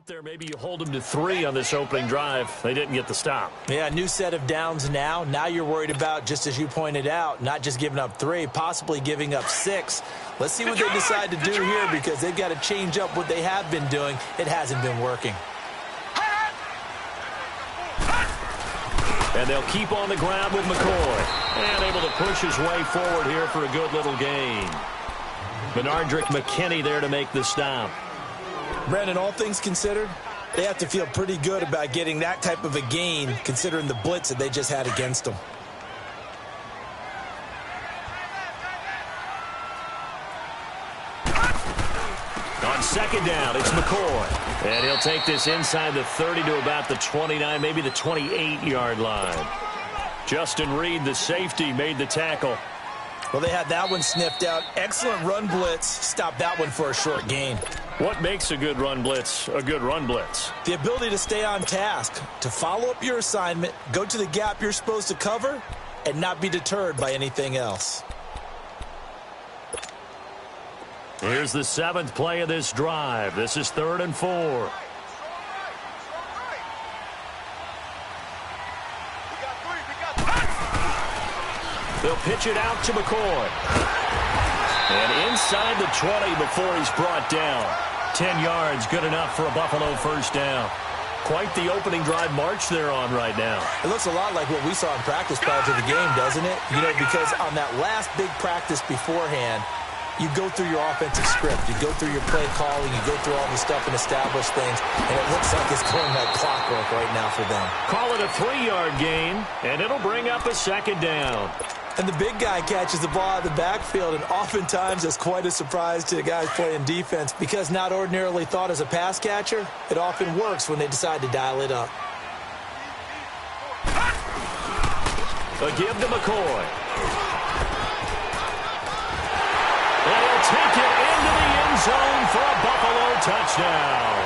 There, maybe you hold them to 3 on this opening drive. They didn't get the stop. Yeah, new set of downs now. Now you're worried about, just as you pointed out, not just giving up 3, possibly giving up 6. Let's see what they decide to do here because they've got to change up what they have been doing. It hasn't been working. And they'll keep on the ground with McCoy. And able to push his way forward here for a good little gain. Benardrick McKinney there to make the stop. Brandon, all things considered, they have to feel pretty good about getting that type of a gain considering the blitz that they just had against them. On second down, it's McCoy. And he'll take this inside the 30 to about the 29, maybe the 28-yard line. Justin Reed, the safety, made the tackle. Well, they had that one sniffed out. Excellent run blitz. Stopped that one for a short gain. What makes a good run blitz a good run blitz? The ability to stay on task, to follow up your assignment, go to the gap you're supposed to cover, and not be deterred by anything else. Here's the 7th play of this drive. This is 3rd and 4. They'll pitch it out to McCoy. And inside the 20 before he's brought down. 10 yards, good enough for a Buffalo first down. Quite the opening drive march they're on right now. It looks a lot like what we saw in practice prior to the game, doesn't it? You know, because on that last big practice beforehand, you go through your offensive script. You go through your play calling. You go through all the stuff and establish things. And it looks like it's going like clockwork right now for them. Call it a 3-yard gain, and it'll bring up a second down. And the big guy catches the ball out of the backfield, and oftentimes that's quite a surprise to the guys playing defense because not ordinarily thought as a pass catcher, it often works when they decide to dial it up. A give to McCoy. And he'll take it into the end zone for a Buffalo touchdown.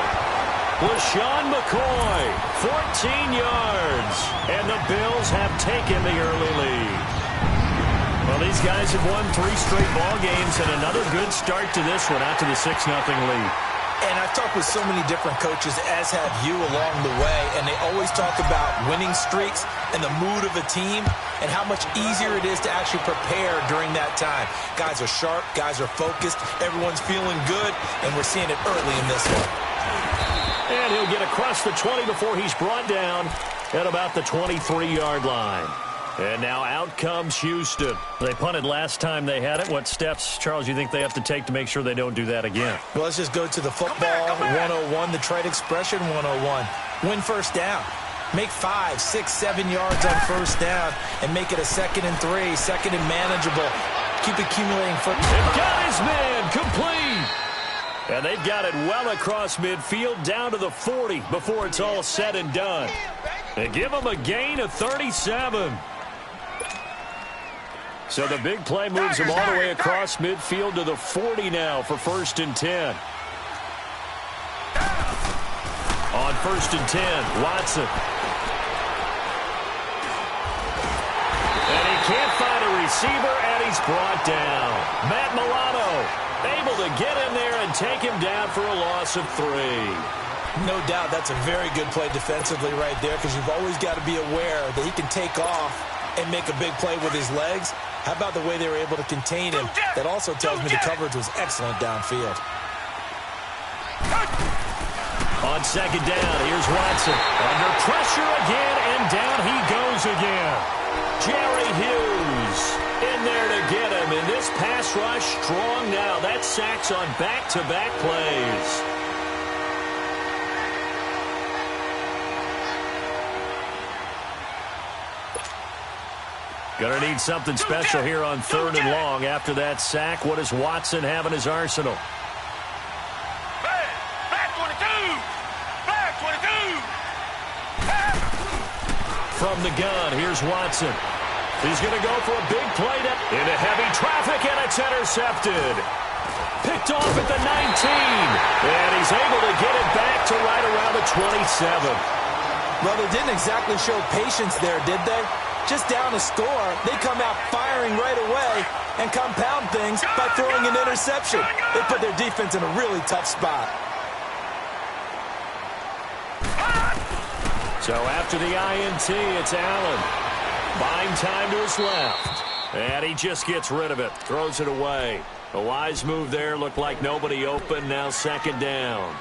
LaShawn McCoy, 14 yards, and the Bills have taken the early lead. Well, these guys have won 3 straight ball games and another good start to this one out to the 6-0 lead. And I've talked with so many different coaches, as have you along the way, and they always talk about winning streaks and the mood of a team and how much easier it is to actually prepare during that time. Guys are sharp, guys are focused, everyone's feeling good, and we're seeing it early in this one. And he'll get across the 20 before he's brought down at about the 23-yard line. And now out comes Houston. They punted last time they had it. What steps, Charles, you think they have to take to make sure they don't do that again? Well, let's just go to the football 101, the trade expression 101. Win first down. Make 5, 6, 7 yards on first down and make it a 2nd and 3, second and manageable. Keep accumulating football. They've got his man complete. And they've got it well across midfield down to the 40 before it's all said and done. They give him a gain of 37. So the big play moves him all the way across midfield to the 40 now for 1st and 10. On 1st and 10, Watson. And he can't find a receiver, and he's brought down. Matt Milano able to get in there and take him down for a loss of 3. No doubt that's a very good play defensively right there because you've always got to be aware that he can take off and make a big play with his legs. How about the way they were able to contain him? That also tells me the coverage was excellent downfield. On second down, here's Watson. Under pressure again, and down he goes again. Jerry Hughes in there to get him. And this pass rush strong now. That's sacks on back-to-back plays. Gonna need something special here on 3rd and long. After that sack, what does Watson have in his arsenal? Back 22! Back 22! From the gun, here's Watson. He's gonna go for a big play into heavy traffic, and it's intercepted. Picked off at the 19. And he's able to get it back to right around the 27. Well, they didn't exactly show patience there, did they? Just down a score, they come out firing right away and compound things by throwing an interception. They put their defense in a really tough spot. So after the INT, it's Allen. Buying time to his left. And he just gets rid of it. Throws it away. A wise move there. Looked like nobody open. Now second down.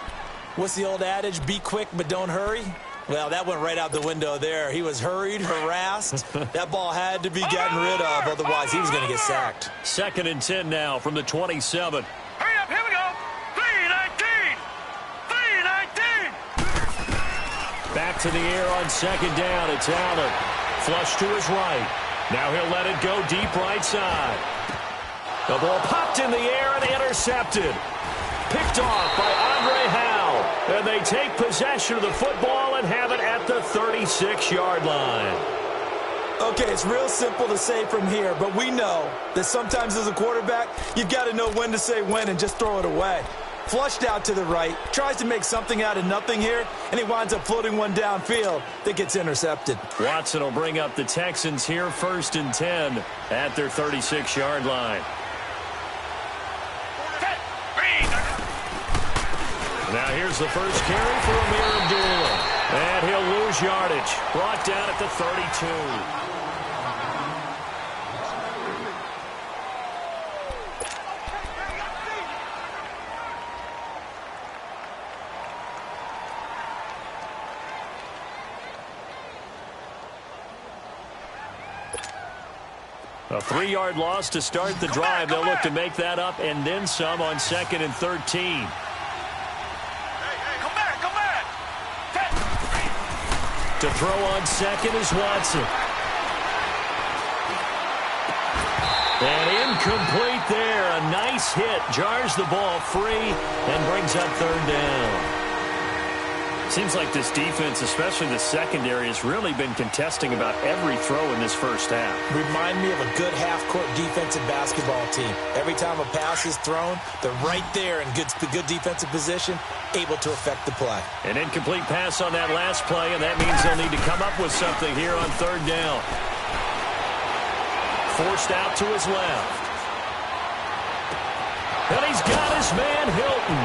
What's the old adage? Be quick, but don't hurry. Well, that went right out the window there. He was hurried, harassed. That ball had to be gotten rid of. Otherwise, he was going to get sacked. 2nd and 10 now from the 27. Hurry up, here we go. 3-19. 3-19. Back to the air on second down. It's Allen. Flush to his right. Now he'll let it go deep right side. The ball popped in the air and intercepted. Picked off by Andre Howe. And they take possession of the football and have it at the 36-yard line. Okay, it's real simple to say from here, but we know that sometimes as a quarterback, you've got to know when to say when and just throw it away. Flushed out to the right, tries to make something out of nothing here, and he winds up floating one downfield that gets intercepted. Watson will bring up the Texans here 1st and 10 at their 36-yard line. Now here's the first carry for Amir Abdullah. And he'll lose yardage. Brought down at the 32. A 3-yard loss to start the drive. They'll look to make that up and then some on 2nd and 13. To throw on second is Watson. And incomplete there. A nice hit. Jars the ball free and brings up 3rd down. Seems like this defense, especially the secondary, has really been contesting about every throw in this first half. Remind me of a good half-court defensive basketball team. Every time a pass is thrown, they're right there in good defensive position, able to affect the play. An incomplete pass on that last play, and that means they'll need to come up with something here on 3rd down. Forced out to his left. And he's got his man, Hilton.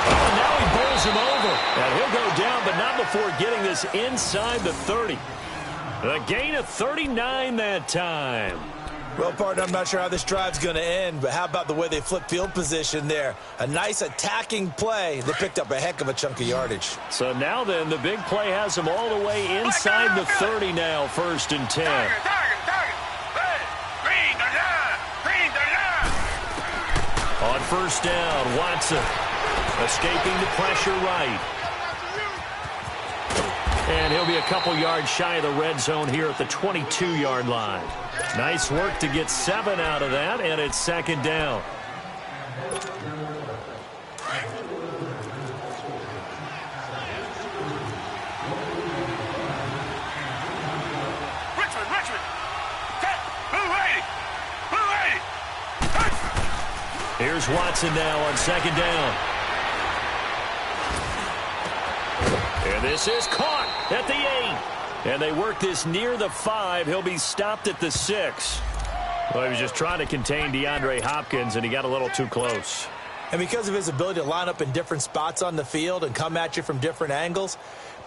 Oh, now he bowls him over. And he'll go down, but not before getting this inside the 30. A gain of 39 that time. Well, partner, I'm not sure how this drive's going to end, but how about the way they flip field position there? A nice attacking play. They picked up a heck of a chunk of yardage. So now then, the big play has them all the way inside the 30 now, 1st and 10. On 1st down, Watson escaping the pressure right. And he'll be a couple yards shy of the red zone here at the 22-yard line. Nice work to get 7 out of that, and it's 2nd down. Here's Watson now on 2nd down. And this is caught at the 8. And they work this near the 5. He'll be stopped at the 6. Well, he was just trying to contain DeAndre Hopkins, and he got a little too close. And because of his ability to line up in different spots on the field and come at you from different angles,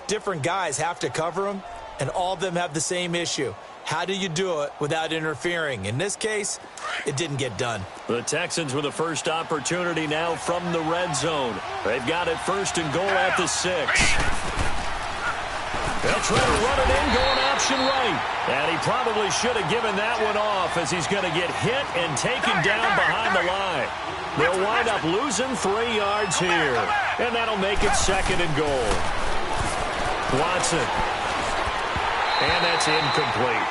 different guys have to cover him, and all of them have the same issue. How do you do it without interfering? In this case, it didn't get done. The Texans with the first opportunity now from the red zone. They've got it 1st and goal at the 6. They'll try to run it in, going option right. And he probably should have given that one off as he's going to get hit and taken down behind the line. They'll wind up losing 3 yards here. And that'll make it 2nd and goal. Watson. And that's incomplete.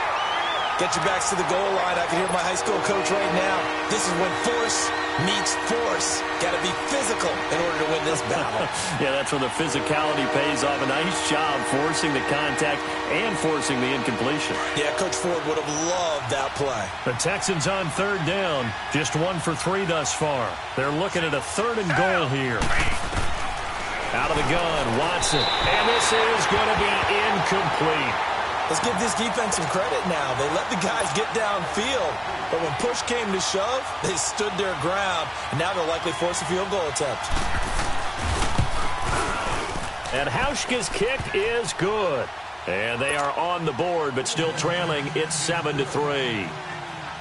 Get your backs to the goal line. I can hear my high school coach right now. This is when force meets force. Got to be physical in order to win this battle. Yeah, that's where the physicality pays off. A nice job forcing the contact and forcing the incompletion. Yeah, Coach Ford would have loved that play. The Texans on 3rd down. Just 1 for 3 thus far. They're looking at a 3rd and goal here. Out of the gun, Watson. And this is going to be incomplete. Let's give this defense some credit now. They let the guys get downfield, but when push came to shove, they stood their ground, and now they'll likely force a field goal attempt. And Hauschka's kick is good. And they are on the board, but still trailing. It's 7-3.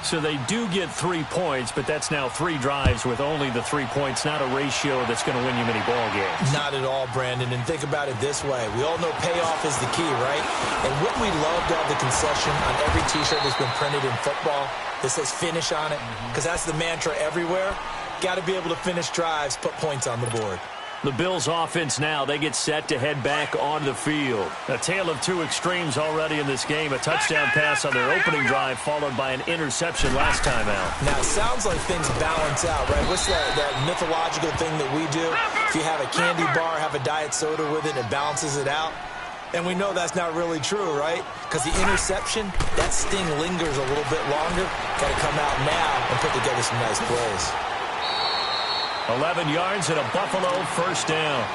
So they do get 3 points, but that's now 3 drives with only the 3 points, not a ratio that's going to win you many ball games. Not at all, Brandon. And think about it this way. We all know payoff is the key, right? And wouldn't we love to have the concession on every T-shirt that's been printed in football that says finish on it? Because that's the mantra everywhere. Got to be able to finish drives, put points on the board. The Bills offense now, they get set to head back on the field. A tale of 2 extremes already in this game. A touchdown pass on their opening drive followed by an interception last time out. Now, it sounds like things balance out, right? What's that mythological thing that we do? If you have a candy bar, have a diet soda with it, it balances it out. And we know that's not really true, right? Because the interception, that sting lingers a little bit longer. Got to come out now and put together some nice plays. 11 yards and a Buffalo first down.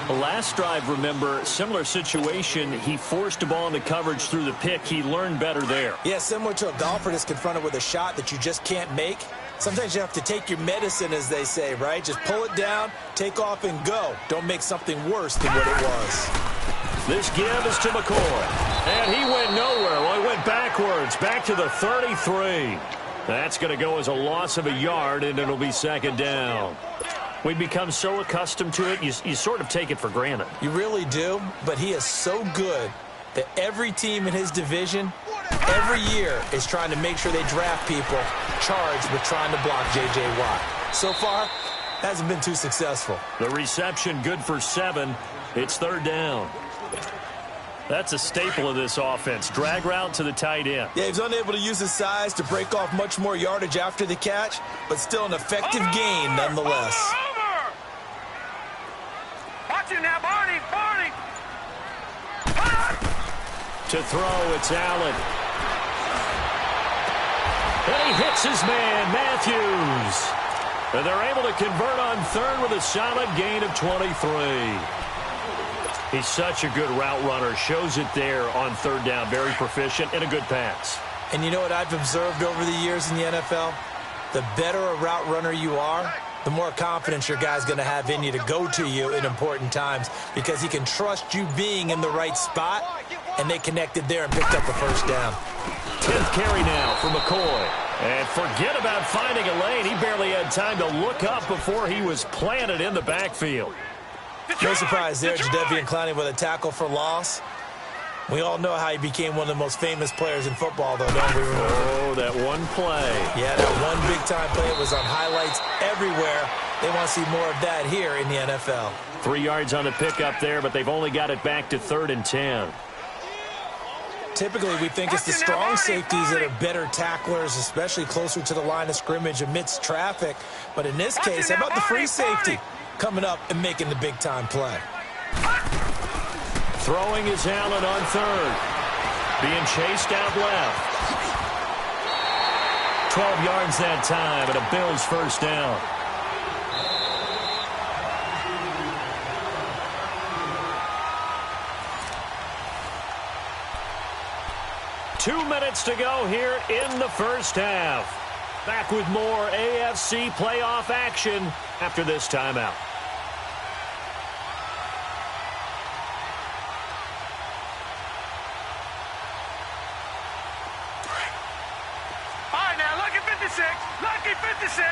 The last drive, remember, similar situation. He forced a ball into coverage through the pick. He learned better there. Yeah, similar to a golfer that's confronted with a shot that you just can't make. Sometimes you have to take your medicine, as they say, right? Just pull it down, take off, and go. Don't make something worse than what it was. This give is to McCoy. And he went nowhere. Well, he went backwards, back to the 33. That's going to go as a loss of a yard, and it'll be second down. We become so accustomed to it, you sort of take it for granted. You really do, but he is so good that every team in his division, every year, is trying to make sure they draft people charged with trying to block J.J. Watt. So far, hasn't been too successful. The reception good for 7. It's third down. That's a staple of this offense. Drag route to the tight end. Yeah, he's unable to use his size to break off much more yardage after the catch, but still an effective gain nonetheless. Over! Watch it now, Barney! Barney! To throw, it's Allen. And he hits his man, Matthews. And they're able to convert on third with a solid gain of 23. He's such a good route runner. Shows it there on third down. Very proficient and a good pass. And you know what I've observed over the years in the NFL? The better a route runner you are, the more confidence your guy's going to have in you to go to you in important times because he can trust you being in the right spot, and they connected there and picked up the first down. 10th carry now for McCoy. And forget about finding a lane. He barely had time to look up before he was planted in the backfield. No surprise there, Jadeveon Clowney with a tackle for loss. We all know how he became one of the most famous players in football, though, don't we? Oh, that one play. Yeah, that one big-time play. It was on highlights everywhere. They want to see more of that here in the NFL. 3 yards on the pickup there, but they've only got it back to 3rd and 10. Typically, we think it's the strong safeties that are better tacklers, especially closer to the line of scrimmage amidst traffic. But in this case, how about the free safety coming up and making the big-time play? Throwing is Allen on third. Being chased out left. 12 yards that time, and a Bills first down. Two minutes to go here in the first half. Back with more AFC playoff action after this timeout. All right, now, lucky 56. Lucky 56.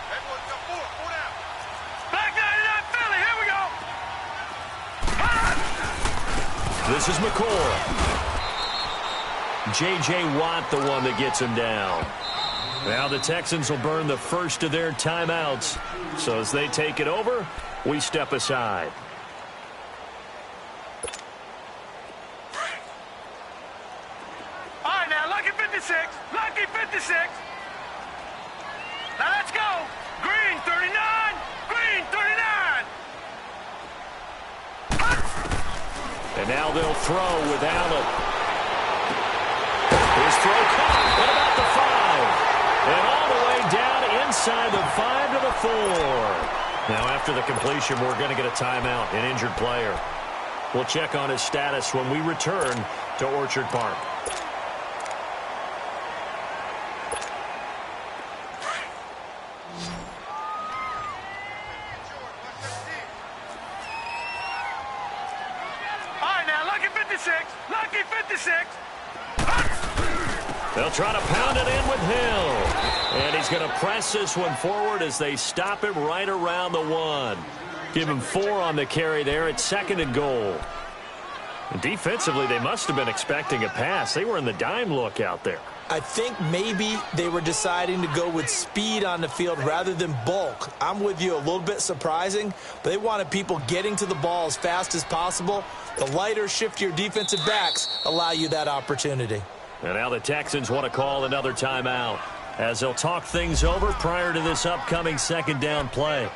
Everyone's got four down. Back 99 Philly. Here we go. This is McCoy. J.J. Watt, the one that gets him down. Now the Texans will burn the first of their timeouts. So as they take it over, we step aside. All right, now, lucky 56. Lucky 56. Now, let's go. Green 39. Green 39. And now they'll throw with Allen. His throw caught at about the 5. And all the way down inside the 5 to the 4. Now after the completion, we're going to get a timeout, an injured player. We'll check on his status when we return to Orchard Park. Lucky 56. Lucky 56. They'll try to pound it in with Hill. And he's going to press this one forward as they stop him right around the 1. Give him 4 on the carry there at 2nd and goal. And defensively, they must have been expecting a pass. They were in the dime look out there. I think maybe they were deciding to go with speed on the field rather than bulk. I'm with you, a little bit surprising, but they wanted people getting to the ball as fast as possible. The lighter, shiftier defensive backs allow you that opportunity. And now the Texans want to call another timeout as they'll talk things over prior to this upcoming 2nd down play.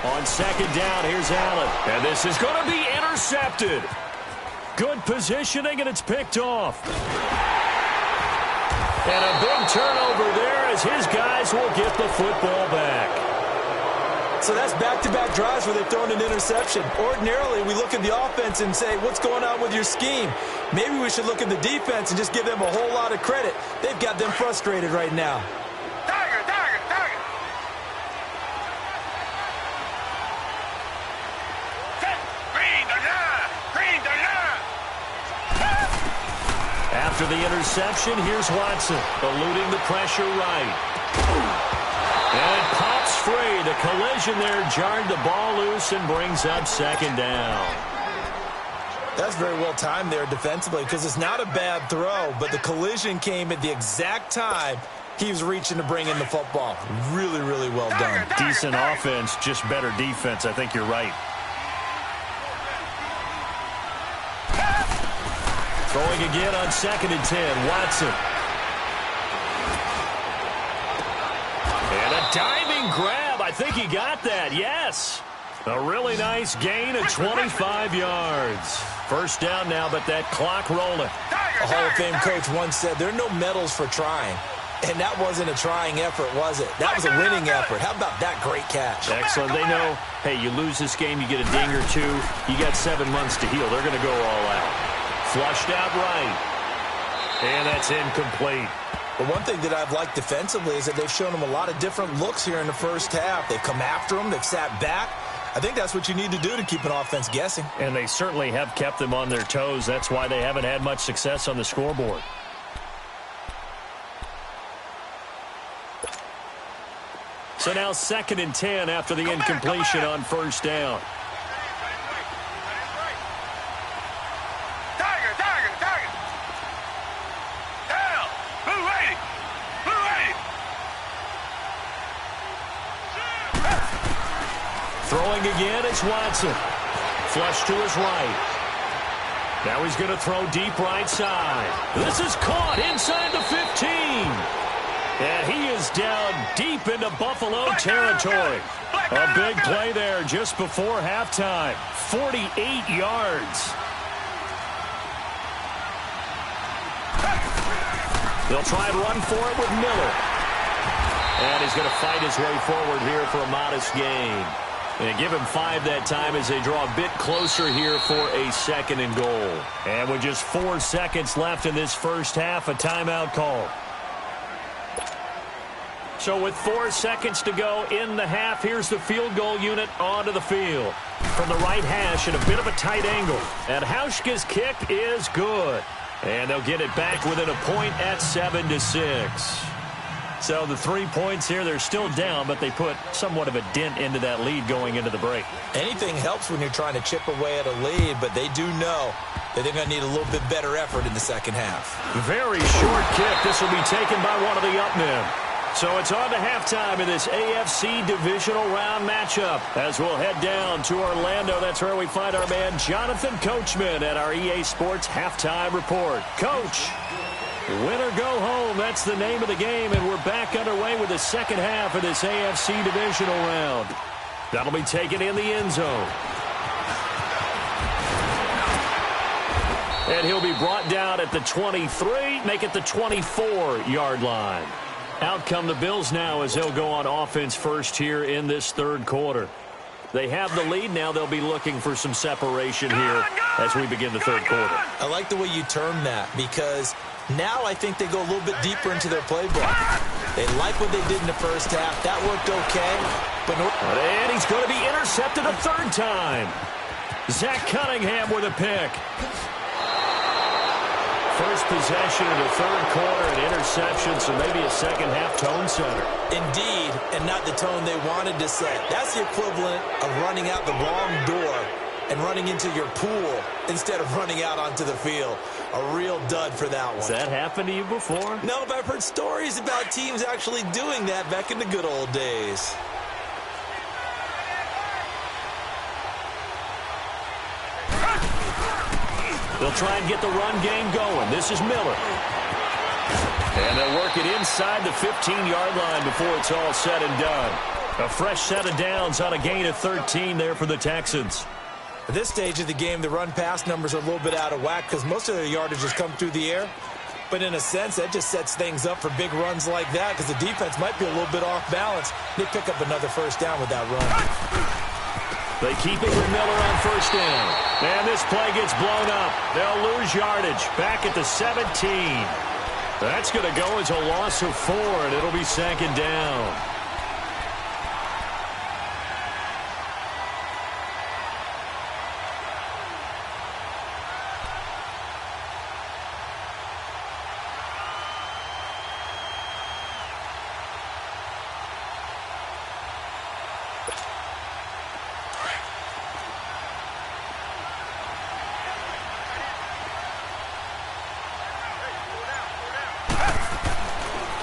On 2nd down, here's Allen. And this is going to be intercepted. Good positioning, and it's picked off. And a big turnover there as his guys will get the football back. So that's back-to-back drives where they've thrown an interception. Ordinarily, we look at the offense and say, what's going on with your scheme? Maybe we should look at the defense and just give them a whole lot of credit. They've got them frustrated right now. Tiger, tiger, tiger. Set. Green to line. Green to line. After the interception, here's Watson, eluding the pressure right. And it pops free. The collision there jarred the ball loose and brings up 2nd down. That's very well timed there defensively because it's not a bad throw, but the collision came at the exact time he was reaching to bring in the football. Really, really well done. Decent offense, just better defense. I think you're right. Throwing again on 2nd and 10. Watson. And a diving grab. I think he got that. Yes. A really nice gain of 25 yards. 1st down now, but that clock rolling. A Hall of Fame coach once said, there are no medals for trying. And that wasn't a trying effort, was it? That was a winning effort. How about that great catch? Excellent. They know, hey, you lose this game, you get a ding or 2. You got 7 months to heal. They're going to go all out. Flushed out right. And that's incomplete. But one thing that I've liked defensively is that they've shown them a lot of different looks here in the 1st half. They've come after them. They've sat back. I think that's what you need to do to keep an offense guessing. And they certainly have kept them on their toes. That's why they haven't had much success on the scoreboard. So now 2nd and 10 after the incompletion on 1st down. Tiger, tiger, tiger. Down. Blue 80. Blue 80. Throwing again, it's Watson. Flush to his right. Now he's going to throw deep right side. This is caught inside the 15. And he is down deep into Buffalo territory. A big play there just before halftime. 48 yards. They'll try and run for it with Miller. And he's going to fight his way forward here for a modest gain. And give him 5 that time as they draw a bit closer here for a 2nd and goal. And with just 4 seconds left in this 1st half, a timeout call. So with 4 seconds to go in the half, here's the field goal unit onto the field. From the right hash at a bit of a tight angle. And Hauschka's kick is good. And they'll get it back within a point at 7-6. So the 3 points here, they're still down, but they put somewhat of a dent into that lead going into the break. Anything helps when you're trying to chip away at a lead, but they do know that they're going to need a little bit better effort in the 2nd half. Very short kick. This will be taken by one of the up men. So it's on to halftime in this AFC divisional round matchup. As we'll head down to Orlando, that's where we find our man Jonathan Coachman at our EA Sports Halftime Report. Coach, win or go home, that's the name of the game, and we're back underway with the 2nd half of this AFC divisional round. That'll be taken in the end zone. And he'll be brought down at the 23, make it the 24-yard line. Out come the Bills now as they'll go on offense first here in this 3rd quarter. They have the lead. Now they'll be looking for some separation here as we begin the 3rd quarter. I like the way you term that because Now I think they go a little bit deeper into their playbook. They like what they did in the first half. That worked okay. And he's going to be intercepted a third time. Zach Cunningham with a pick. First possession of the third quarter, an interception, so maybe a second-half tone setter. Indeed, and not the tone they wanted to set. That's the equivalent of running out the wrong door and running into your pool instead of running out onto the field. A real dud for that one. Has that happened to you before? No, but I've heard stories about teams actually doing that back in the good old days. They'll try and get the run game going. This is Miller. And they'll work it inside the 15-yard line before it's all said and done. A fresh set of downs on a gain of 13 there for the Texans. At this stage of the game, the run-pass numbers are a little bit out of whack because most of their yardage has come through the air. But in a sense, that just sets things up for big runs like that because the defense might be a little bit off balance. They pick up another first down with that run. They keep it with Miller on first down. And this play gets blown up. They'll lose yardage back at the 17. That's going to go as a loss of 4, and it'll be second down.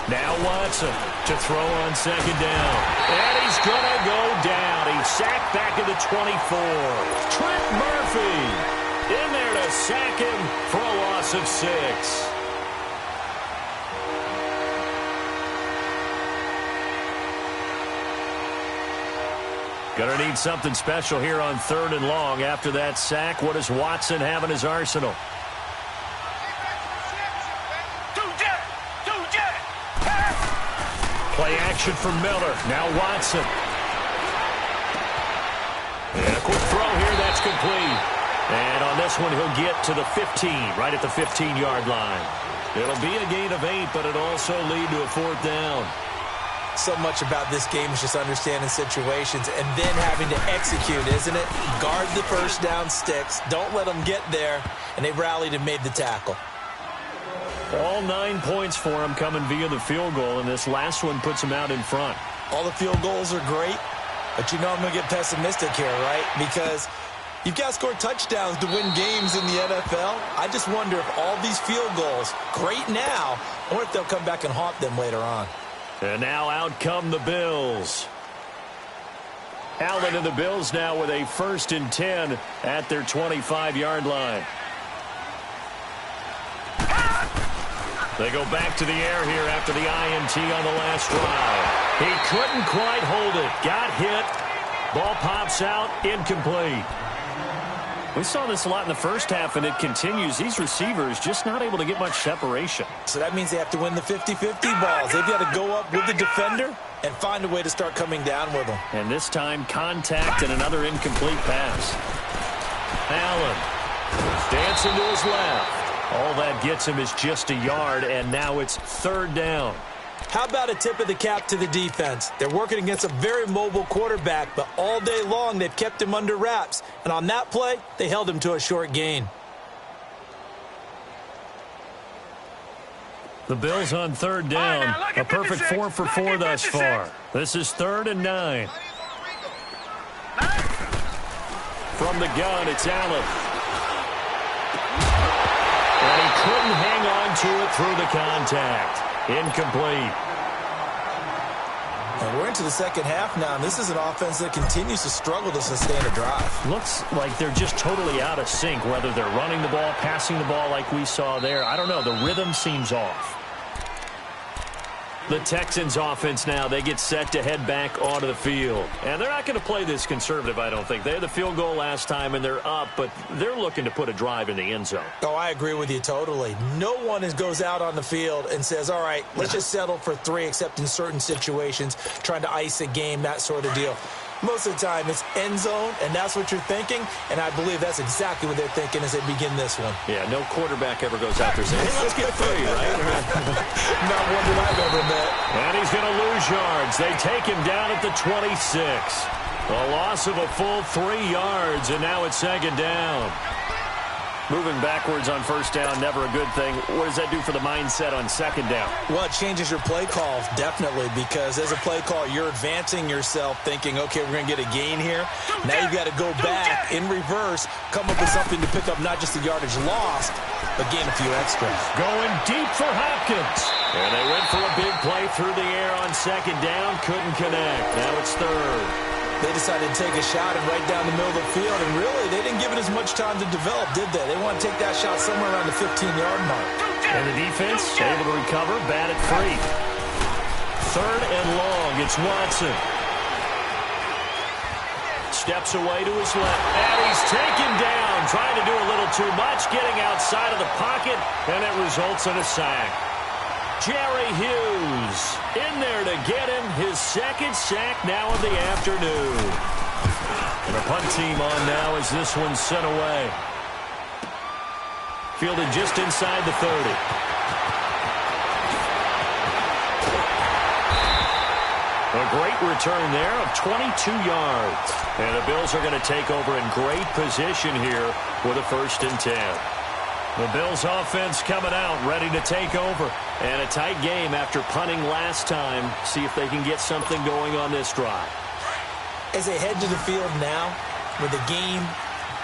Now Watson to throw on second down. And he's going to go down. He's sacked back at the 24. Trent Murphy in there to sack him for a loss of 6. Going to need something special here on 3rd and long. After that sack, what does Watson have in his arsenal? Play action for Miller. Now Watson. And a quick throw here. That's complete. And on this one, he'll get to the 15, right at the 15-yard line. It'll be a gain of 8, but it'll also lead to a 4th down. So much about this game is just understanding situations and then having to execute, isn't it? Guard the first down sticks. Don't let them get there. And they rallied and made the tackle. All 9 points for him coming via the field goal, and this last one puts him out in front. All the field goals are great, but you know I'm going to get pessimistic here, right? Because you've got to score touchdowns to win games in the NFL. I just wonder if all these field goals, great now, or if they'll come back and haunt them later on. And now out come the Bills. Allen and the Bills now with a 1st and 10 at their 25-yard line. They go back to the air here after the INT on the last drive. He couldn't quite hold it. Got hit. Ball pops out. Incomplete. We saw this a lot in the first half, and it continues. These receivers just not able to get much separation. So that means they have to win the 50-50 balls. They've got to go up with the defender and find a way to start coming down with them. And this time, contact and another incomplete pass. Allen dancing to his left. All that gets him is just a yard, and now it's 3rd down. How about a tip of the cap to the defense? They're working against a very mobile quarterback, but all day long they've kept him under wraps. And on that play, they held him to a short gain. The Bills on 3rd down. A perfect 4 for 4 thus far. This is 3rd and 9. From the gun, it's Allen. And he couldn't hang on to it through the contact. Incomplete. And we're into the second half now, and this is an offense that continues to struggle to sustain a drive. Looks like they're just totally out of sync, whether they're running the ball, passing the ball like we saw there. I don't know. The rhythm seems off. The Texans offense now, they get set to head back onto the field. And they're not going to play this conservative, I don't think. They had the field goal last time, and they're up, but they're looking to put a drive in the end zone. Oh, I agree with you totally. No one goes out on the field and says, all right, let's just settle for 3, except in certain situations, trying to ice a game, that sort of deal. Most of the time, it's end zone, and that's what you're thinking, and I believe that's exactly what they're thinking as they begin this one. Yeah, no quarterback ever goes out there saying, hey, let's get 3, right? Not one that I've ever met. And he's going to lose yards. They take him down at the 26. A loss of a full 3 yards, and now it's second down. Moving backwards on first down, never a good thing. What does that do for the mindset on second down? Well, it changes your play call, definitely, because as a play call, you're advancing yourself thinking, okay, we're going to get a gain here. Now you've got to go back in reverse, come up with something to pick up not just the yardage lost, but gain a few extra. Going deep for Hopkins. And they went for a big play through the air on second down. Couldn't connect. Now it's third. They decided to take a shot and right down the middle of the field, and really, they didn't give it as much time to develop, did they? They want to take that shot somewhere around the 15-yard mark. And the defense able to recover, batted free. Third and long, it's Watson. Steps away to his left, and he's taken down, trying to do a little too much, getting outside of the pocket, and it results in a sack. Jerry Hughes in there to get him his second sack now of the afternoon. And the punt team on now as this one's sent away. Fielded just inside the 30. A great return there of 22 yards. And the Bills are going to take over in great position here with a 1st and 10. The Bills offense coming out, ready to take over. And a tight game after punting last time. See if they can get something going on this drive. As they head to the field now, with the game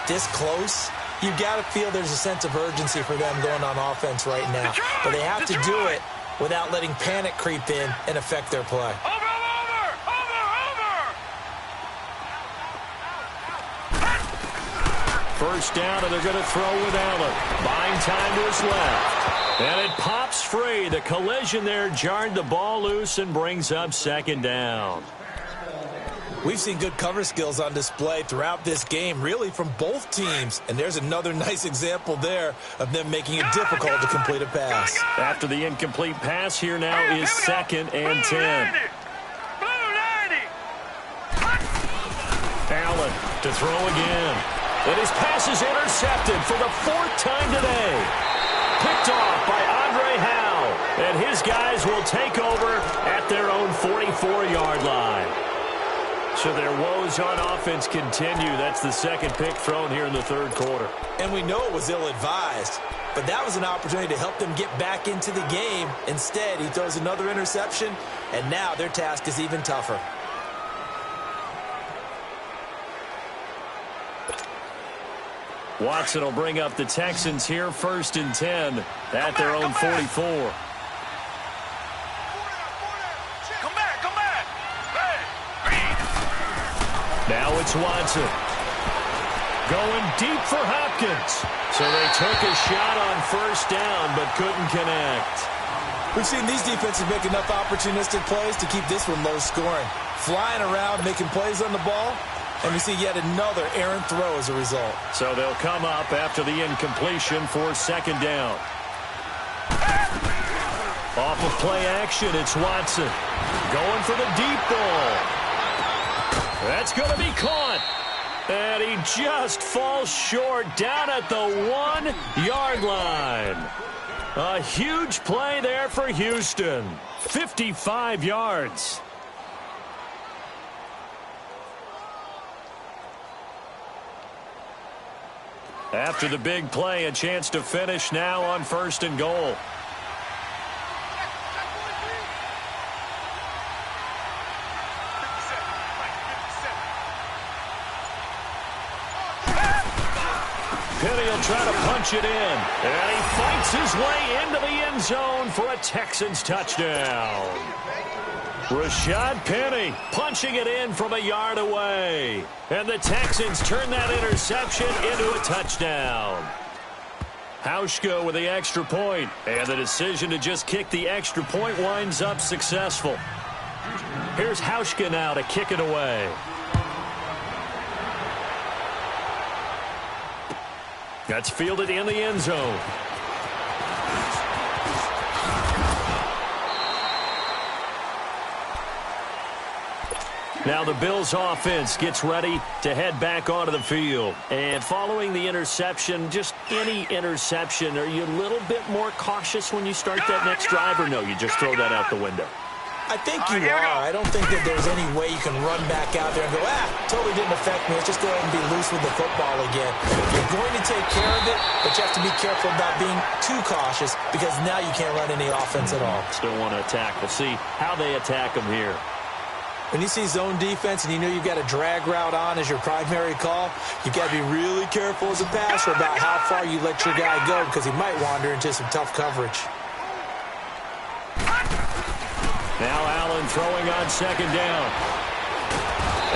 this close, you've got to feel there's a sense of urgency for them going on offense right now. But they have to do it without letting panic creep in and affect their play. First down, and they're going to throw with Allen. Buying time to his left. And it pops free. The collision there jarred the ball loose and brings up second down. We've seen good cover skills on display throughout this game, really from both teams. And there's another nice example there of them making it difficult to complete a pass. After the incomplete pass, here now is 2nd and 10. Allen to throw again. And his pass is intercepted for the 4th time today. Picked off by Andre Howe. And his guys will take over at their own 44-yard line. So their woes on offense continue. That's the 2nd pick thrown here in the 3rd quarter. And we know it was ill-advised. But that was an opportunity to help them get back into the game. Instead, he throws another interception. And now their task is even tougher. Watson will bring up the Texans here, 1st and 10 at their own 44. Come back. Now it's Watson. Going deep for Hopkins. So they took a shot on 1st down, but couldn't connect. We've seen these defenses make enough opportunistic plays to keep this one low scoring. Flying around, making plays on the ball. And we see yet another errant throw as a result. So they'll come up after the incompletion for 2nd down. Off of play action, it's Watson. Going for the deep ball. That's going to be caught. And he just falls short down at the 1-yard line. A huge play there for Houston. 55 yards. After the big play, a chance to finish now on 1st and goal. Penny will try to punch it in. And he fights his way into the end zone for a Texans touchdown. Rashad Penny punching it in from a yard away. And the Texans turn that interception into a touchdown. Hauschka with the extra point. And the decision to just kick the extra point winds up successful. Here's Hauschka now to kick it away. That's fielded in the end zone. Now the Bills offense gets ready to head back onto the field. And following the interception, just any interception, are you a little bit more cautious when you start that next drive, or no, you just throw that out the window? I think you are. I don't think that there's any way you can run back out there and go, totally didn't affect me. Let's just go ahead and be loose with the football again. You're going to take care of it, but you have to be careful about being too cautious because now you can't run any offense at all. Still want to attack. We'll see how they attack them here. When you see zone defense and you know you've got a drag route on as your primary call, you've got to be really careful as a passer about how far you let your guy go because he might wander into some tough coverage. Now Allen throwing on second down.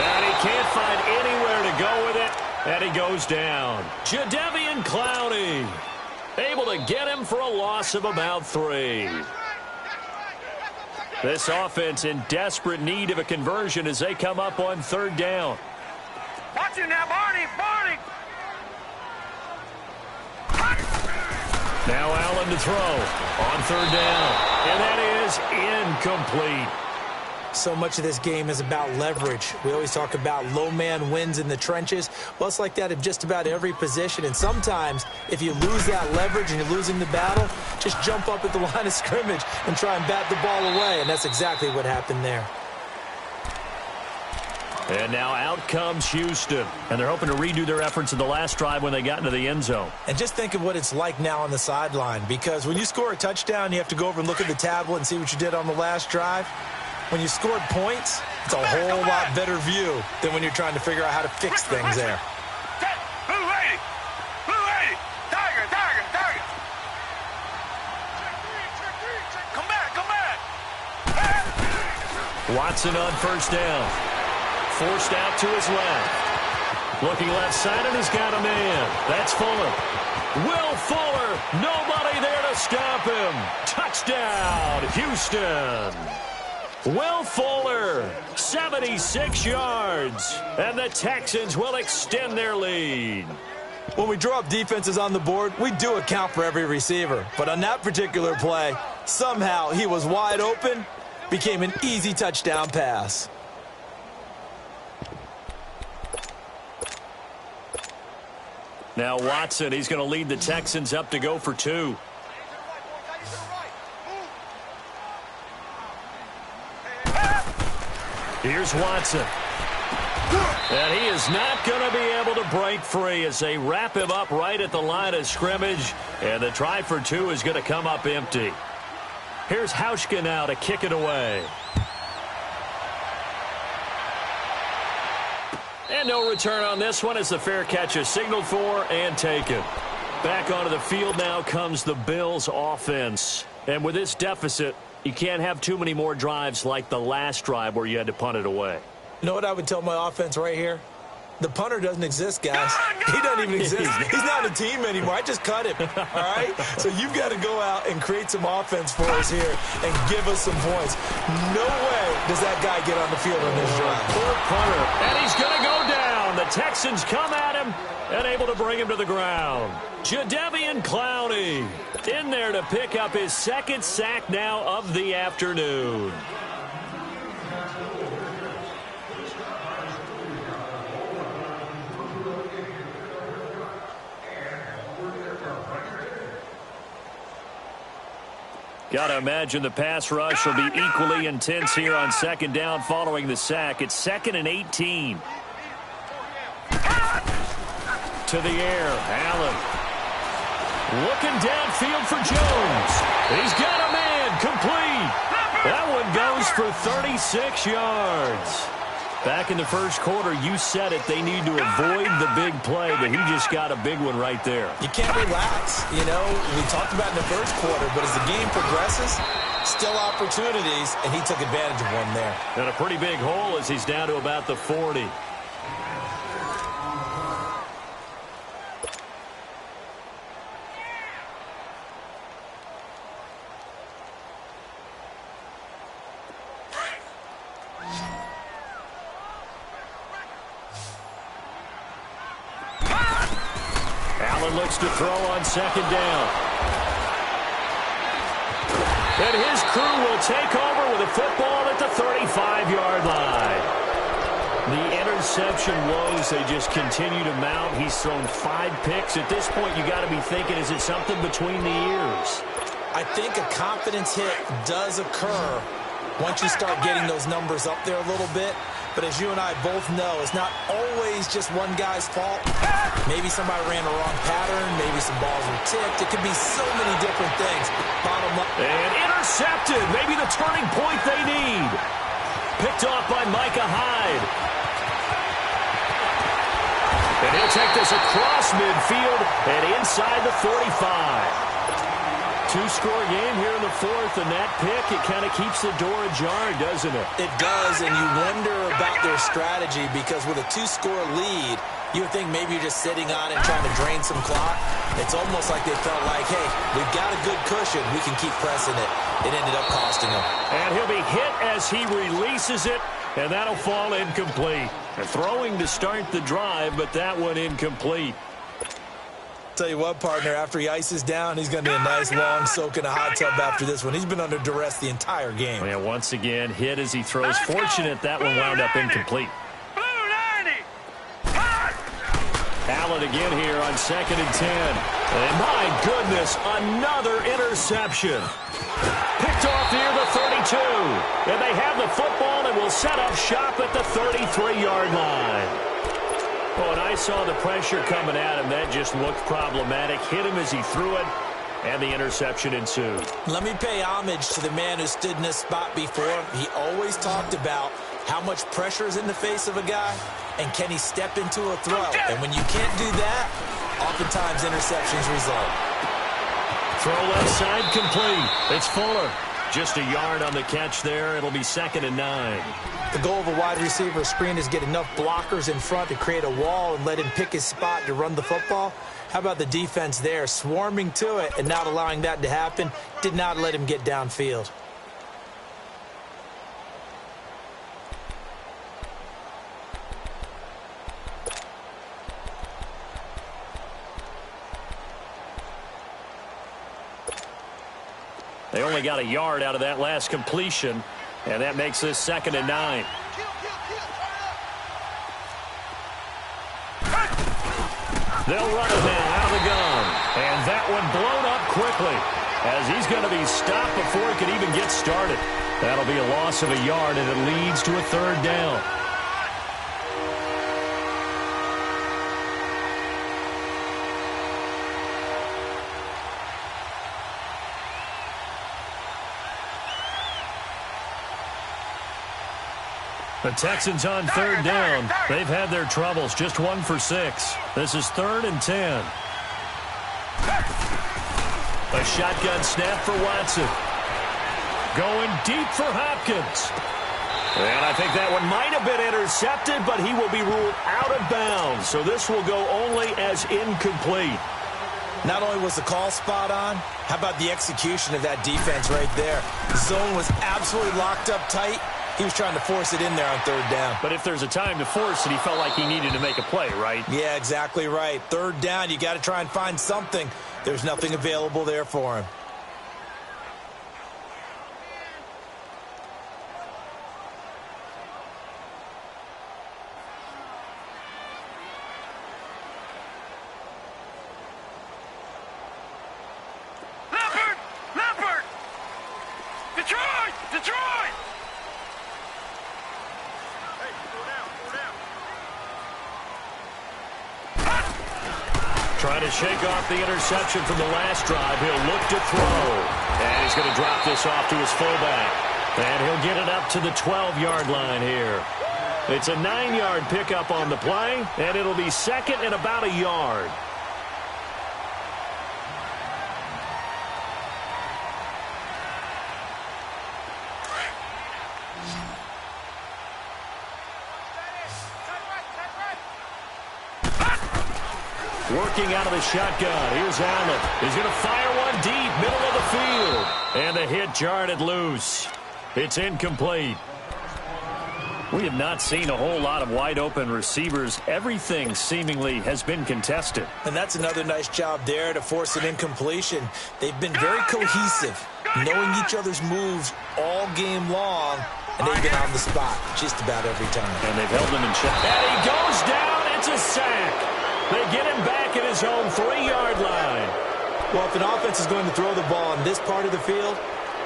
And he can't find anywhere to go with it, and he goes down. Jadeveon Clowney able to get him for a loss of about 3. This offense in desperate need of a conversion as they come up on third down. Watch it now, Barney! Now Allen to throw on third down. And that is incomplete. So much of this game is about leverage. We always talk about low man wins in the trenches. Well, it's like that in just about every position. And sometimes, if you lose that leverage and you're losing the battle, just jump up at the line of scrimmage and try and bat the ball away. And that's exactly what happened there. And now out comes Houston. And they're hoping to redo their efforts in the last drive when they got into the end zone. And just think of what it's like now on the sideline. Because when you score a touchdown, you have to go over and look at the tablet and see what you did on the last drive. When you scored points, it's a whole lot better view than when you're trying to figure out how to fix things there. Blue lady! Tiger! Come back! Watson on first down. Forced out to his left. Looking left side, and he's got a man. That's Fuller. Will Fuller, nobody there to stop him. Touchdown, Houston. Will Fuller, 76 yards, and the Texans will extend their lead. When we draw up defenses on the board, we do account for every receiver. But on that particular play, somehow he was wide open, became an easy touchdown pass. Now Watson, he's going to lead the Texans up to go for 2. Here's Watson. And he is not going to be able to break free as they wrap him up right at the line of scrimmage. And the try for 2 is going to come up empty. Here's Hauschka now to kick it away. And no return on this one as the fair catch is signaled for and taken. Back onto the field now comes the Bills offense. And with this deficit, you can't have too many more drives like the last drive where you had to punt it away. You know what I would tell my offense right here? The punter doesn't exist, guys. He doesn't even exist. He's not a team anymore. I just cut him, all right? So you've got to go out and create some offense for us here and give us some points. No way does that guy get on the field on this drive. Poor punter. And he's going to go down. The Texans come at him and able to bring him to the ground. Jadeveon Clowney in there to pick up his second sack now of the afternoon. Got to imagine the pass rush will be equally intense here on second down following the sack. It's 2nd and 18. To the air, Allen. Looking downfield for Jones. He's got a man, complete. That one goes for 36 yards. Back in the first quarter, you said it, they need to avoid the big play, but he just got a big one right there. You can't relax. You know, we talked about in the first quarter, but as the game progresses, still opportunities, and he took advantage of one there. And a pretty big hole as he's down to about the 40. Looks to throw on second down. And his crew will take over with a football at the 35-yard line. The interception woes, they just continue to mount. He's thrown 5 picks. At this point, you got to be thinking, is it something between the ears? I think a confidence hit does occur once you start getting those numbers up there a little bit. But as you and I both know, it's not always just one guy's fault. Maybe somebody ran a wrong pattern. Maybe some balls were tipped. It could be so many different things. Bottom line. And intercepted. Maybe the turning point they need. Picked off by Micah Hyde. And he'll take this across midfield and inside the 45. 2-score game here in the 4th, and that pick, it kind of keeps the door ajar, doesn't it? It does, and you wonder about their strategy because with a 2-score lead, you would think maybe you're just sitting on it and trying to drain some clock. It's almost like they felt like, hey, we've got a good cushion. We can keep pressing it. It ended up costing them. And he'll be hit as he releases it, and that'll fall incomplete. They're throwing to start the drive, but that one incomplete. Tell you what, partner, after he ices down, he's going to be a nice long soak in a hot tub after this one. He's been under duress the entire game. Yeah, once again, hit as he throws. Fortunate that one wound up incomplete. Allen again here on 2nd and 10. And my goodness, another interception. Picked off near the 32. And they have the football and will set up shop at the 33-yard line. Oh, and I saw the pressure coming at him. That just looked problematic. Hit him as he threw it, and the interception ensued. Let me pay homage to the man who stood in this spot before. He always talked about how much pressure is in the face of a guy, and can he step into a throw. And when you can't do that, oftentimes interceptions result. Throw left side complete. It's Fuller. Just a yard on the catch there. It'll be 2nd and 9. The goal of a wide receiver screen is get enough blockers in front to create a wall and let him pick his spot to run the football. How about the defense there, swarming to it and not allowing that to happen? Did not let him get downfield. They only got a yard out of that last completion, and that makes this 2nd and 9. They'll run it now out of the gun. And that one blown up quickly as he's going to be stopped before he can even get started. That'll be a loss of a yard, and it leads to a 3rd down. The Texans on 3rd down. They've had their troubles. Just 1 for 6. This is 3rd and 10. A shotgun snap for Watson. Going deep for Hopkins. And I think that one might have been intercepted, but he will be ruled out of bounds. So this will go only as incomplete. Not only was the call spot on, how about the execution of that defense right there? The zone was absolutely locked up tight. He was trying to force it in there on 3rd down. But if there's a time to force it, he felt like he needed to make a play, right? Yeah, exactly right. 3rd down, you got to try and find something. There's nothing available there for him. Leopard! Detroit! Trying to shake off the interception from the last drive. He'll look to throw. And he's going to drop this off to his fullback. And he'll get it up to the 12-yard line here. It's a 9-yard pickup on the play, and it'll be 2nd and about a yard. Working out of the shotgun. Here's Allen. He's going to fire one deep, middle of the field. And the hit jarred it loose. It's incomplete. We have not seen a whole lot of wide-open receivers. Everything seemingly has been contested. And that's another nice job there to force an incompletion. They've been very cohesive, knowing each other's moves all game long, and they've been on the spot just about every time. And they've held him in check. And he goes down. It's a sack. They get him back at his own 3-yard line. Well, if an offense is going to throw the ball on this part of the field,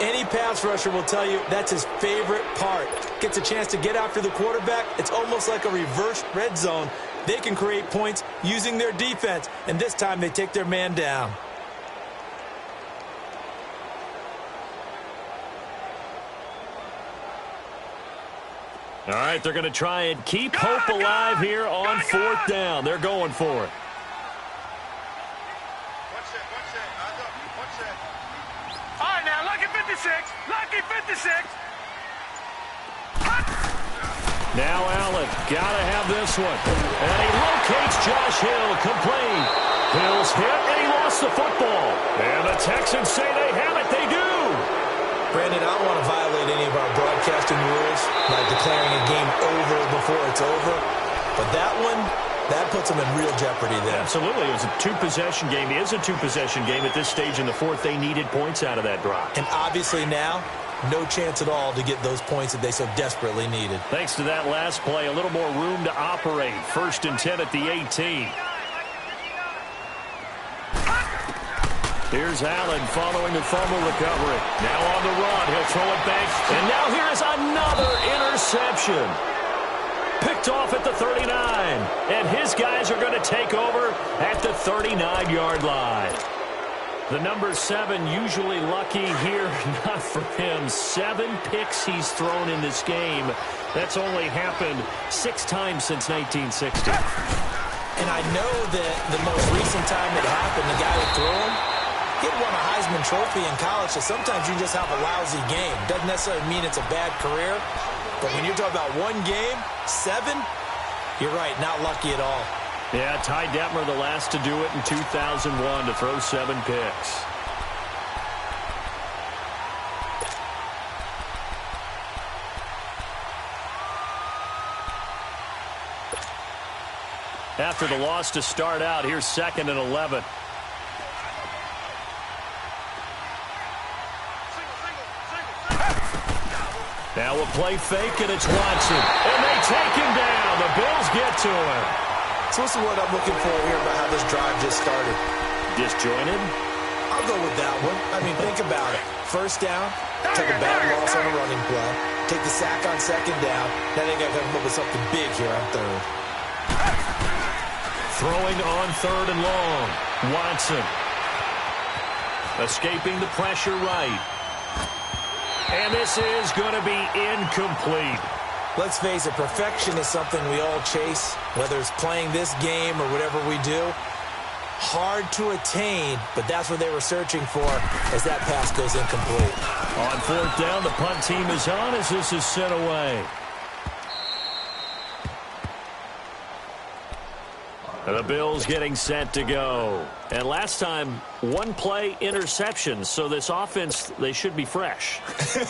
any pass rusher will tell you that's his favorite part. Gets a chance to get after the quarterback. It's almost like a reverse red zone. They can create points using their defense, and this time they take their man down. All right, they're going to try and keep hope alive here on 4th down. They're going for it. All right, now, lucky 56. Lucky 56. Now Allen, got to have this one. And he locates Josh Hill, complete. Hill's hit, and he lost the football. And the Texans say they have it. They do. Brandon, I don't want to violate any of our broadcasting rules, like declaring a game over before it's over. But that one, that puts them in real jeopardy there. Absolutely. It was a 2-possession game. It is a 2-possession game at this stage in the 4th. They needed points out of that drive. And obviously now, no chance at all to get those points that they so desperately needed. Thanks to that last play, a little more room to operate. 1st and 10 at the 18. Here's Allen following the fumble recovery. Now on the run. He'll throw it back. And now here is another interception. Picked off at the 39. And his guys are going to take over at the 39-yard line. The number 7 usually lucky here. Not for him. 7 picks he's thrown in this game. That's only happened 6 times since 1960. And I know that the most recent time it happened, the guy who threw him, he had won a Heisman Trophy in college, so sometimes you just have a lousy game. Doesn't necessarily mean it's a bad career, but when you're talking about one game, 7, you're right, not lucky at all. Yeah, Ty Detmer the last to do it in 2001 to throw 7 picks. After the loss to start out, here's 2nd and 11. Now a play fake, and it's Watson. And they take him down. The Bills get to him. So what's the word I'm looking for here about how this drive just started? Disjointed? I'll go with that one. I mean, think about it. 1st down, took a bad loss on a running play. Take the sack on 2nd down. Now they got to come up with something big here on 3rd. Throwing on 3rd and long. Watson. Escaping the pressure right. And this is going to be incomplete. Let's face it, perfection is something we all chase, whether it's playing this game or whatever we do. Hard to attain, but that's what they were searching for as that pass goes incomplete. On 4th down, the punt team is on as this is sent away. The Bills getting set to go. And last time, 1-play interception. So this offense, they should be fresh.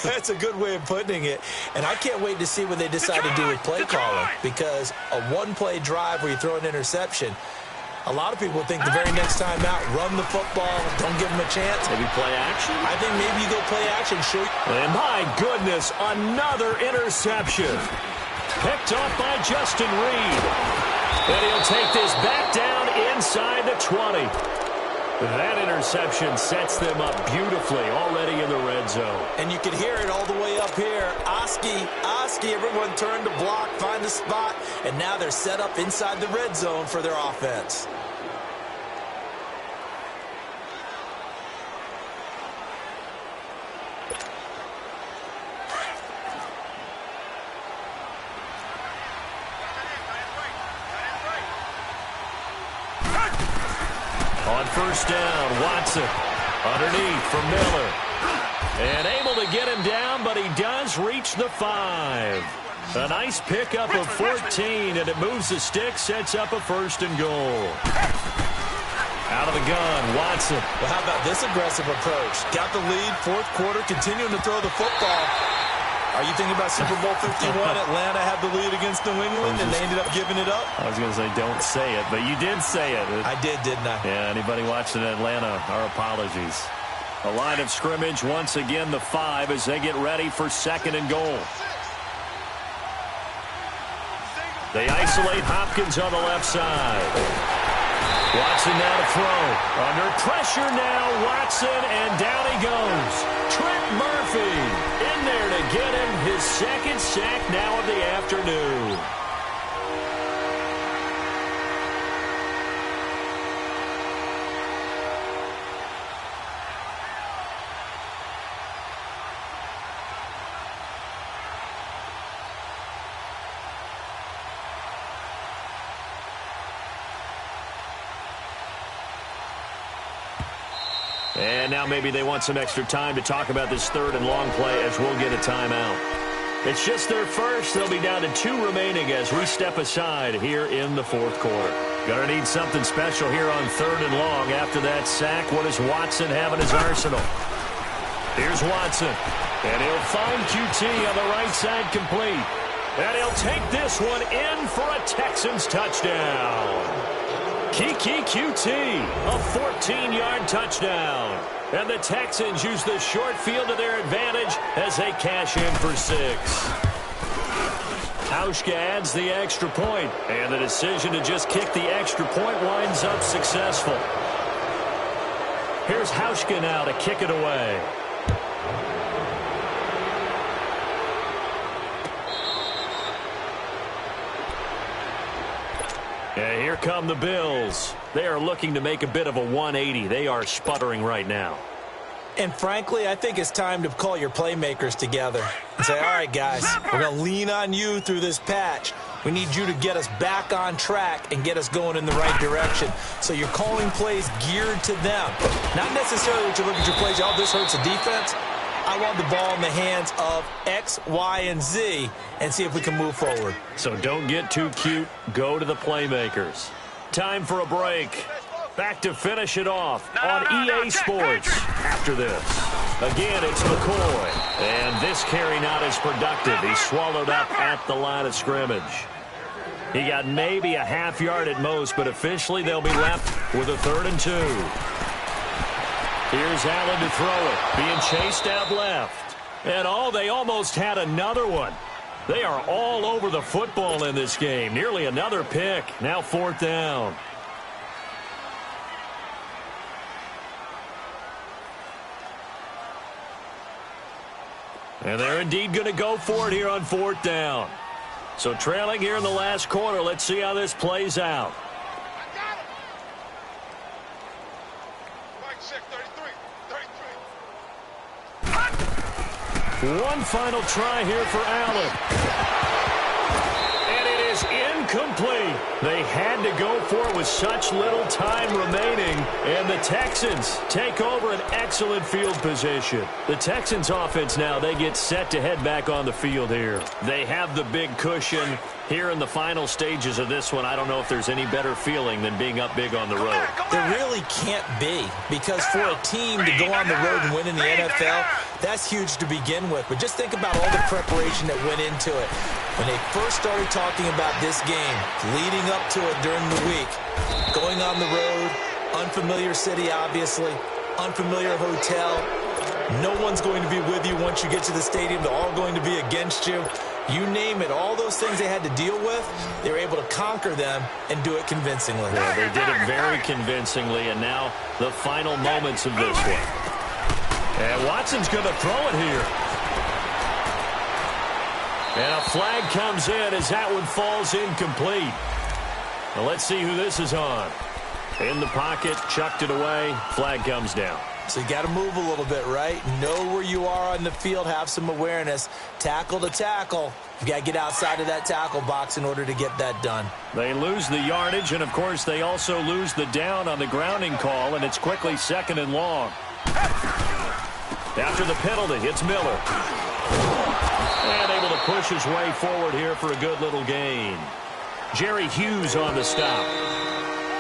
That's a good way of putting it. And I can't wait to see what they decide to do with play calling. Because a 1-play drive where you throw an interception, a lot of people think the very next time out, run the football, don't give them a chance. Maybe play action? I think maybe you go play action. Show you. And my goodness, another interception. Picked off by Justin Reed. And he'll take this back down inside the 20. That interception sets them up beautifully already in the red zone. And you can hear it all the way up here. Oski, everyone turned to block, find a spot, and now they're set up inside the red zone for their offense. On 1st down, Watson underneath for Miller. And able to get him down, but he does reach the 5. A nice pickup of 14, and it moves the stick, sets up a 1st and goal. Out of the gun, Watson. Well, how about this aggressive approach? Got the lead, 4th quarter, continuing to throw the football. Are you thinking about Super Bowl 51? Atlanta had the lead against New England, and they ended up giving it up? I was going to say don't say it, but you did say it. I did, didn't I? Yeah, anybody watching Atlanta, our apologies. A line of scrimmage, once again, the 5 as they get ready for 2nd and goal. They isolate Hopkins on the left side. Watson now to throw. Under pressure now, Watson, and down he goes. Trent Murphy in there to get him his second sack now of the afternoon. And now maybe they want some extra time to talk about this third and long play as we'll get a timeout. It's just their first. They'll be down to 2 remaining as we step aside here in the fourth quarter. Gonna need something special here on third and long. After that sack, what does Watson have in his arsenal? Here's Watson. And he'll find QT on the right side complete. And he'll take this one in for a Texans touchdown. Kiki QT, a 14-yard touchdown. And the Texans use the short field to their advantage as they cash in for 6. Hauschka adds the extra point, and the decision to just kick the extra point winds up successful. Here's Hauschka now to kick it away. And here come the Bills. They are looking to make a bit of a 180. They are sputtering right now. And frankly, I think it's time to call your playmakers together and say, all right, guys, we're going to lean on you through this patch. We need you to get us back on track and get us going in the right direction. So you're calling plays geared to them. Not necessarily that you look at your plays, oh, this hurts the defense. I want the ball in the hands of X, Y, and Z and see if we can move forward. So don't get too cute. Go to the playmakers. Time for a break. Back to finish it off on EA Sports after this. Again, it's McCoy. And this carry not as productive. He's swallowed up at the line of scrimmage. He got maybe a half yard at most, but officially they'll be left with a 3rd and 2. Here's Allen to throw it, being chased out left. And, oh, they almost had another one. They are all over the football in this game. Nearly another pick. Now 4th down. And they're indeed going to go for it here on 4th down. So trailing here in the last quarter. Let's see how this plays out. One final try here for Allen. And it is incomplete. They had to go for it with such little time remaining. And the Texans take over an excellent field position. The Texans offense now, they get set to head back on the field here. They have the big cushion. Here in the final stages of this one, I don't know if there's any better feeling than being up big on the road. There really can't be, because for a team to go on the road and win in the NFL, that's huge to begin with. But just think about all the preparation that went into it. When they first started talking about this game, leading up to it during the week, going on the road, unfamiliar city, obviously, unfamiliar hotel. No one's going to be with you once you get to the stadium. They're all going to be against you. You name it, all those things they had to deal with, they were able to conquer them and do it convincingly. Yeah, they did it very convincingly, and now the final moments of this one. And Watson's going to throw it here. And a flag comes in as that one falls incomplete. Now let's see who this is on. In the pocket, chucked it away, flag comes down. So you got to move a little bit, right? Know where you are on the field, have some awareness. Tackle to tackle. You got to get outside of that tackle box in order to get that done. They lose the yardage, and of course they also lose the down on the grounding call, and it's quickly 2nd and long. After the penalty, it's Miller. And able to push his way forward here for a good little gain. Jerry Hughes on the stop.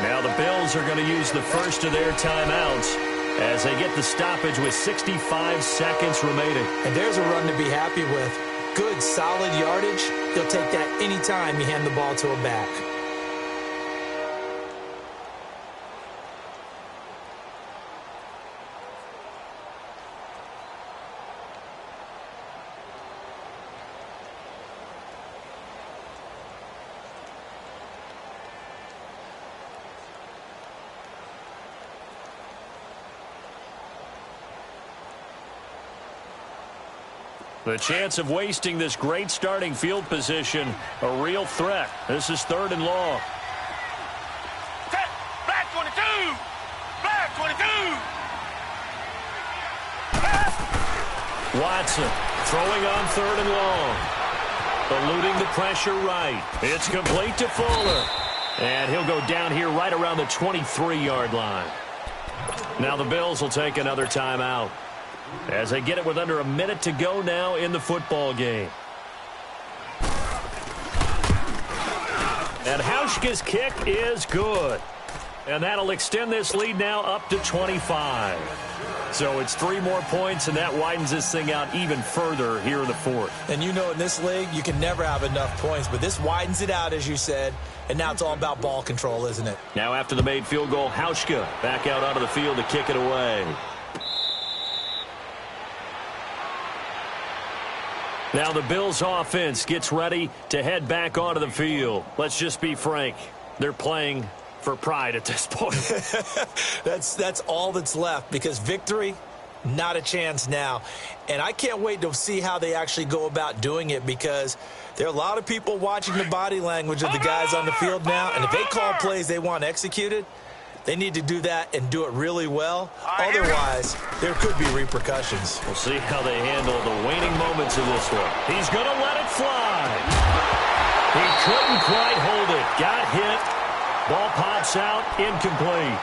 Now the Bills are going to use the first of their timeouts as they get the stoppage with 65 seconds remaining. And there's a run to be happy with. Good, solid yardage. He'll take that anytime you hand the ball to a back. The chance of wasting this great starting field position, a real threat. This is 3rd and long. Set. Black 22. Black 22. Watson throwing on 3rd and long. Eluding the pressure right. It's complete to Fuller. And he'll go down here right around the 23-yard line. Now the Bills will take another timeout as they get it with under a minute to go now in the football game. And Hauschka's kick is good. And that'll extend this lead now up to 25. So it's 3 more points, and that widens this thing out even further here in the 4th. And you know in this league, you can never have enough points, but this widens it out, as you said, and now it's all about ball control, isn't it? Now after the made field goal, Hauschka back out onto the field to kick it away. Now the Bills offense gets ready to head back onto the field. Let's just be frank. They're playing for pride at this point. That's all that's left, because victory, not a chance now. And I can't wait to see how they actually go about doing it, because there are a lot of people watching the body language of the guys on the field now, and if they call plays they want executed, they need to do that and do it really well. Otherwise, there could be repercussions. We'll see how they handle the waning moments of this one. He's going to let it fly. He couldn't quite hold it. Got hit. Ball pops out, incomplete.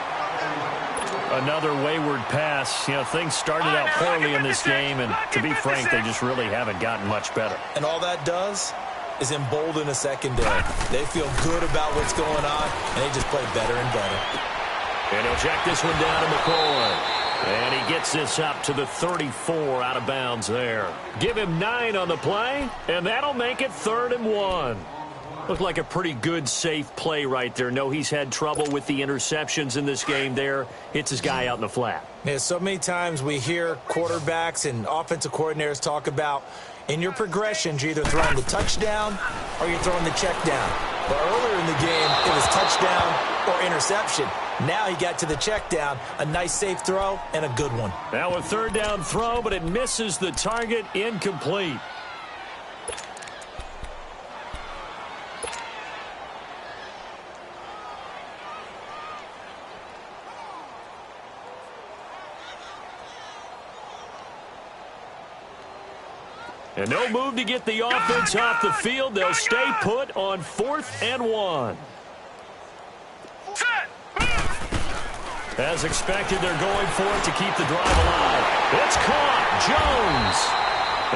Another wayward pass. You know, things started out poorly in this game, and to be frank, they just really haven't gotten much better. And all that does is embolden a secondary. They feel good about what's going on, and they just play better and better. And he'll check this one down to McCoy. And he gets this up to the 34 out of bounds there. Give him 9 on the play, and that'll make it 3rd and 1. Looked like a pretty good, safe play right there. No, he's had trouble with the interceptions in this game there. Hits his guy out in the flat. Yeah, so many times we hear quarterbacks and offensive coordinators talk about in your progressions, you're either throwing the touchdown or you're throwing the check down. But earlier in the game, it was touchdown or interception. Now he got to the check down, a nice safe throw, and a good one. Now a 3rd down throw, but it misses the target, incomplete. And no move to get the offense off the field. They'll stay put on 4th and 1. As expected, they're going for it to keep the drive alive. It's caught. Jones.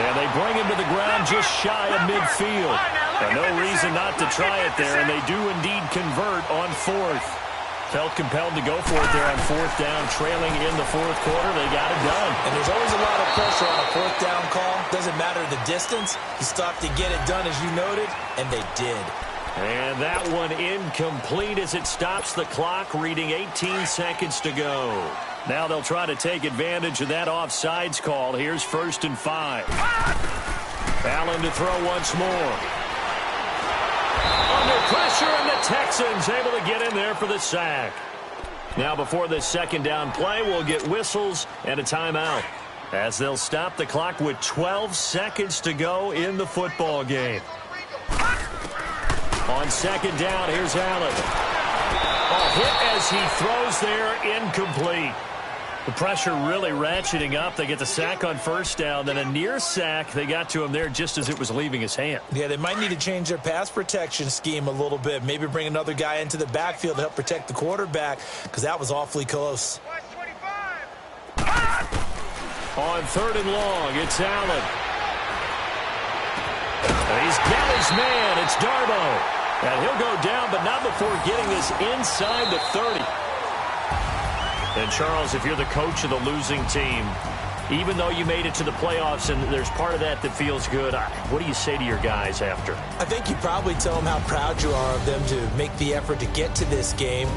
And they bring him to the ground just shy of midfield. And no reason not to try it there, and they do indeed convert on 4th. Felt compelled to go for it there on 4th down, trailing in the 4th quarter. They got it done. And there's always a lot of pressure on a 4th down call. Doesn't matter the distance. You stop to get it done, as you noted, and they did. And that one incomplete as it stops the clock, reading 18 seconds to go. Now they'll try to take advantage of that offsides call. Here's 1st and 5. Allen to throw once more. Under pressure, and the Texans able to get in there for the sack. Now before this 2nd down play, we'll get whistles and a timeout, as they'll stop the clock with 12 seconds to go in the football game. On 2nd down, here's Allen. A hit as he throws there, incomplete. The pressure really ratcheting up. They get the sack on 1st down, then a near sack. They got to him there just as it was leaving his hand. Yeah, they might need to change their pass protection scheme a little bit. Maybe bring another guy into the backfield to help protect the quarterback, because that was awfully close. On 3rd and long, it's Allen. He's got his man. It's Darbo. And he'll go down, but not before getting this inside the 30. And, Charles, if you're the coach of the losing team, even though you made it to the playoffs and there's part of that that feels good, what do you say to your guys after? I think you probably tell them how proud you are of them to make the effort to get to this game.